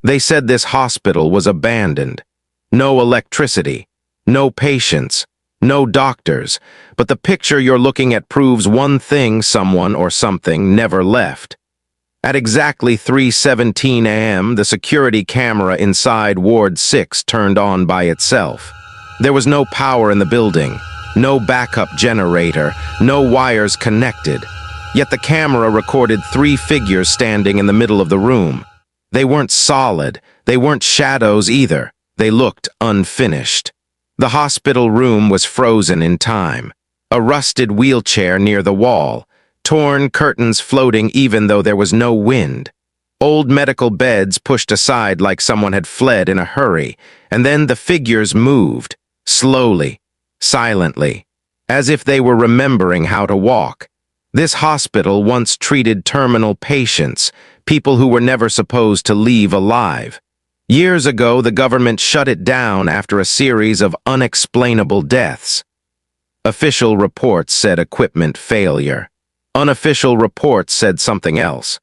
They said this hospital was abandoned. No electricity, no patients, no doctors, but the picture you're looking at proves one thing: someone or something never left. At exactly 3:17 a.m., the security camera inside Ward 6 turned on by itself. There was no power in the building, no backup generator, no wires connected. Yet the camera recorded 3 figures standing in the middle of the room. They weren't solid, they weren't shadows either. They looked unfinished. The hospital room was frozen in time. A rusted wheelchair near the wall, torn curtains floating even though there was no wind. Old medical beds pushed aside like someone had fled in a hurry, and then the figures moved, slowly, silently, as if they were remembering how to walk. This hospital once treated terminal patients, people who were never supposed to leave alive. Years ago, the government shut it down after a series of unexplainable deaths. Official reports said equipment failure. Unofficial reports said something else.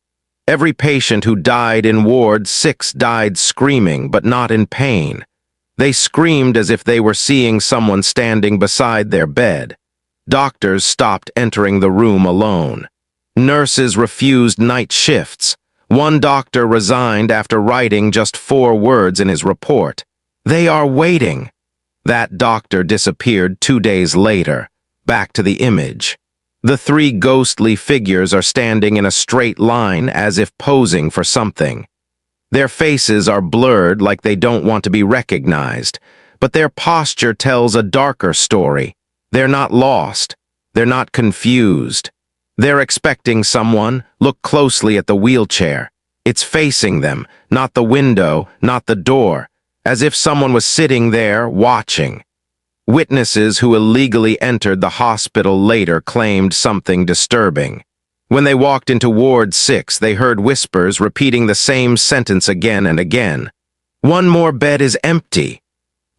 Every patient who died in Ward 6 died screaming, but not in pain. They screamed as if they were seeing someone standing beside their bed. Doctors stopped entering the room alone. Nurses refused night shifts. One doctor resigned after writing just 4 words in his report: "They are waiting." That doctor disappeared 2 days later. Back to the image. The 3 ghostly figures are standing in a straight line as if posing for something. Their faces are blurred like they don't want to be recognized, but their posture tells a darker story. They're not lost. They're not confused. They're expecting someone. Look closely at the wheelchair. It's facing them, not the window, not the door, as if someone was sitting there watching. Witnesses who illegally entered the hospital later claimed something disturbing. When they walked into Ward 6, they heard whispers repeating the same sentence again and again. "One more bed is empty."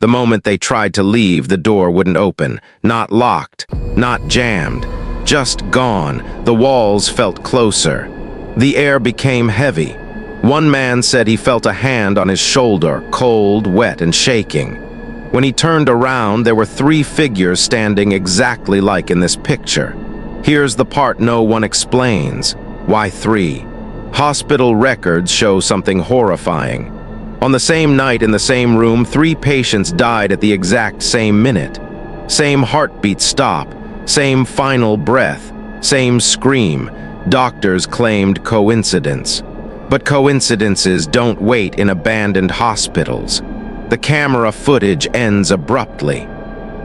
The moment they tried to leave, the door wouldn't open. Not locked, not jammed, just gone. The walls felt closer. The air became heavy. One man said he felt a hand on his shoulder, cold, wet, and shaking. When he turned around, there were 3 figures standing exactly like in this picture. Here's the part no one explains. Why 3? Hospital records show something horrifying. On the same night in the same room, 3 patients died at the exact same minute. Same heartbeat stop, same final breath, same scream. Doctors claimed coincidence. But coincidences don't wait in abandoned hospitals. The camera footage ends abruptly.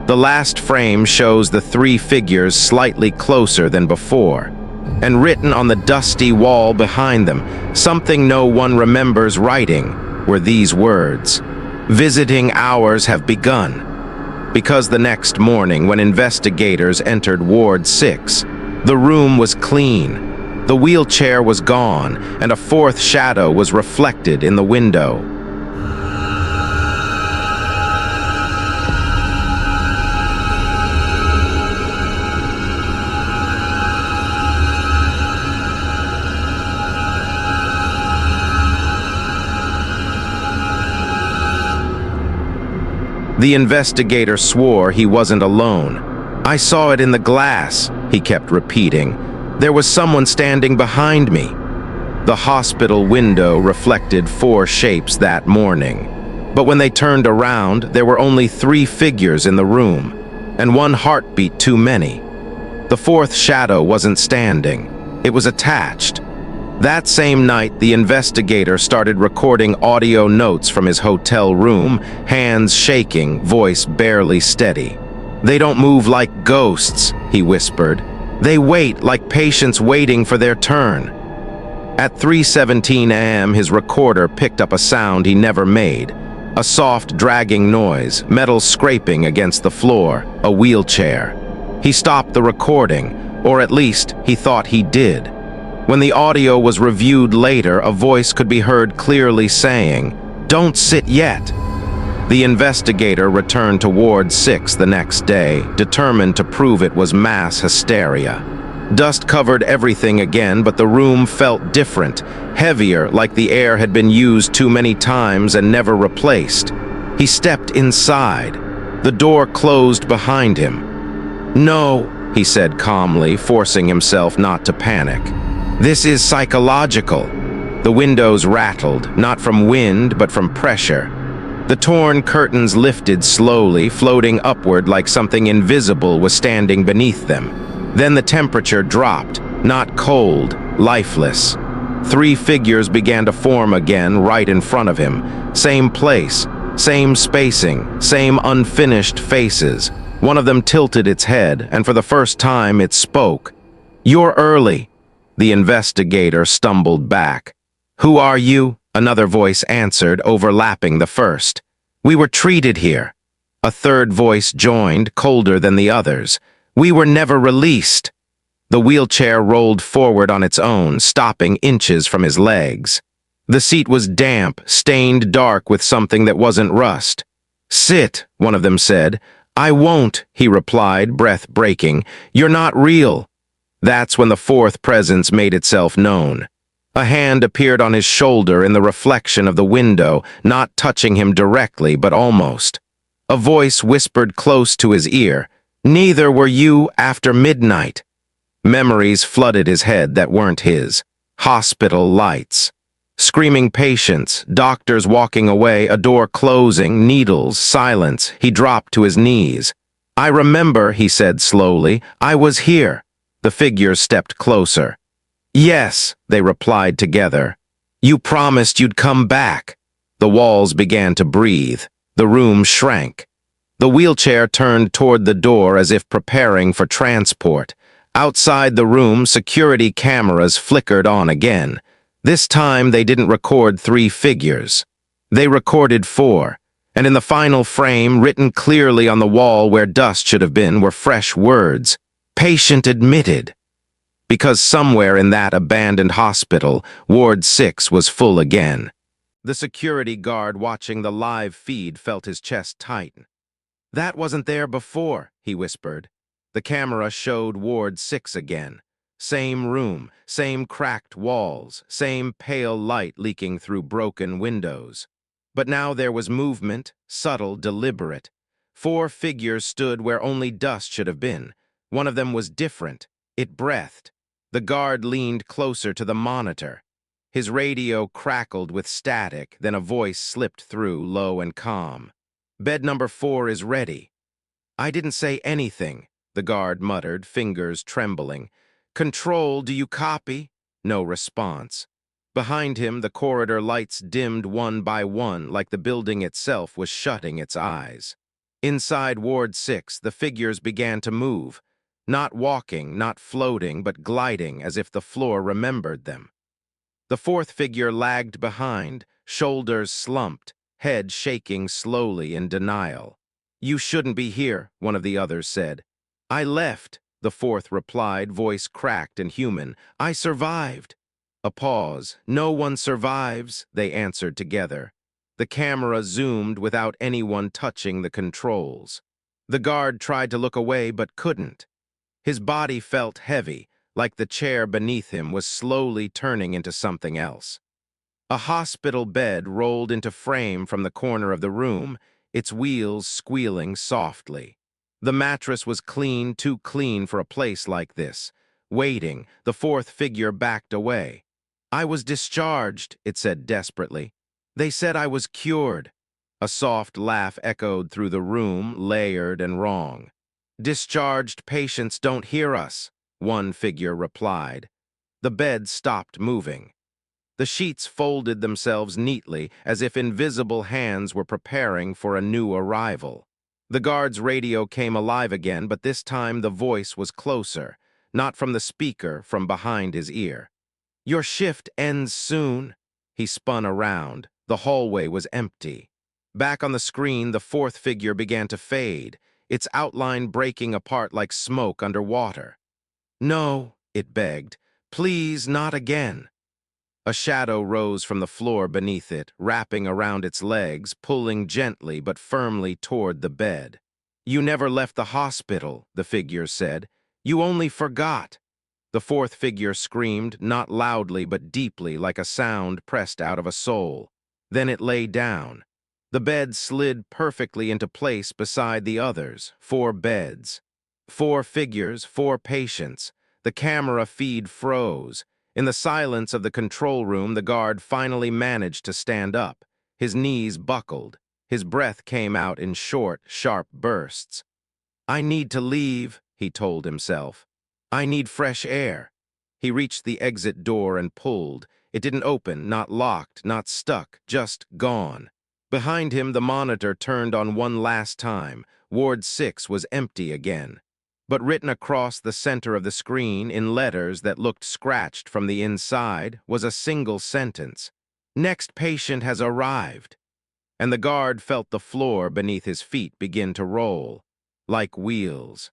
The last frame shows the 3 figures slightly closer than before, and written on the dusty wall behind them, something no one remembers writing, were these words: "Visiting hours have begun." Because the next morning, when investigators entered Ward 6, the room was clean. The wheelchair was gone, and a 4th shadow was reflected in the window. The investigator swore he wasn't alone. "I saw it in the glass," he kept repeating. "There was someone standing behind me." The hospital window reflected 4 shapes that morning. But when they turned around, there were only 3 figures in the room, and 1 heartbeat too many. The 4th shadow wasn't standing. It was attached. That same night, the investigator started recording audio notes from his hotel room, hands shaking, voice barely steady. "They don't move like ghosts," he whispered. "They wait like patients waiting for their turn." At 3:17 a.m., his recorder picked up a sound he never made. A soft, dragging noise, metal scraping against the floor, a wheelchair. He stopped the recording, or at least he thought he did. When the audio was reviewed later, a voice could be heard clearly saying, "Don't sit yet." The investigator returned to Ward 6 the next day, determined to prove it was mass hysteria. Dust covered everything again, but the room felt different, heavier, like the air had been used too many times and never replaced. He stepped inside. The door closed behind him. "No," he said calmly, forcing himself not to panic. "This is psychological." The windows rattled, not from wind, but from pressure. The torn curtains lifted slowly, floating upward like something invisible was standing beneath them. Then the temperature dropped, not cold, lifeless. 3 figures began to form again right in front of him. Same place, same spacing, same unfinished faces. One of them tilted its head, and for the first time it spoke. "You're early." The investigator stumbled back. "Who are you?" Another voice answered, overlapping the first. "We were treated here." A third voice joined, colder than the others. "We were never released." The wheelchair rolled forward on its own, stopping inches from his legs. The seat was damp, stained dark with something that wasn't rust. "Sit," one of them said. "I won't," he replied, breath breaking. "You're not real." That's when the fourth presence made itself known. A hand appeared on his shoulder in the reflection of the window, not touching him directly, but almost. A voice whispered close to his ear, "Neither were you after midnight." Memories flooded his head that weren't his. Hospital lights. Screaming patients, doctors walking away, a door closing, needles, silence. He dropped to his knees. "I remember," he said slowly. "I was here." The figures stepped closer. "Yes," they replied together. "You promised you'd come back." The walls began to breathe. The room shrank. The wheelchair turned toward the door as if preparing for transport. Outside the room, security cameras flickered on again. This time they didn't record 3 figures. They recorded 4, and in the final frame, written clearly on the wall where dust should have been, were fresh words. "Patient admitted." Because somewhere in that abandoned hospital, Ward 6 was full again. The security guard watching the live feed felt his chest tighten. "That wasn't there before," he whispered. The camera showed Ward 6 again. Same room, same cracked walls, same pale light leaking through broken windows. But now there was movement, subtle, deliberate. 4 figures stood where only dust should have been. One of them was different. It breathed. The guard leaned closer to the monitor. His radio crackled with static, then a voice slipped through, low and calm. "Bed number 4 is ready." "I didn't say anything," the guard muttered, fingers trembling. "Control, do you copy?" No response. Behind him, the corridor lights dimmed one by one, like the building itself was shutting its eyes. Inside Ward 6, the figures began to move. Not walking, not floating, but gliding as if the floor remembered them. The fourth figure lagged behind, shoulders slumped, head shaking slowly in denial. "You shouldn't be here," one of the others said. "I left," the fourth replied, voice cracked and human. "I survived." A pause. "No one survives," they answered together. The camera zoomed without anyone touching the controls. The guard tried to look away but couldn't. His body felt heavy, like the chair beneath him was slowly turning into something else. A hospital bed rolled into frame from the corner of the room, its wheels squealing softly. The mattress was clean, too clean for a place like this. Waiting, the fourth figure backed away. "I was discharged," it said desperately. "They said I was cured." A soft laugh echoed through the room, layered and wrong. "Discharged patients don't hear us," one figure replied. The bed stopped moving. The sheets folded themselves neatly, as if invisible hands were preparing for a new arrival. The guard's radio came alive again, but this time the voice was closer, not from the speaker, from behind his ear. "Your shift ends soon." He spun around. The hallway was empty. Back on the screen, the fourth figure began to fade, its outline breaking apart like smoke underwater. "No," it begged. "Please, not again." A shadow rose from the floor beneath it, wrapping around its legs, pulling gently but firmly toward the bed. "You never left the hospital," the figure said. "You only forgot." The fourth figure screamed, not loudly but deeply, like a sound pressed out of a soul. Then it lay down. The bed slid perfectly into place beside the others, 4 beds. 4 figures, 4 patients. The camera feed froze. In the silence of the control room, the guard finally managed to stand up. His knees buckled. His breath came out in short, sharp bursts. "I need to leave," he told himself. "I need fresh air." He reached the exit door and pulled. It didn't open, not locked, not stuck, just gone. Behind him, the monitor turned on one last time. Ward 6 was empty again. But written across the center of the screen, in letters that looked scratched from the inside, was a single sentence. "Next patient has arrived." And the guard felt the floor beneath his feet begin to roll, like wheels.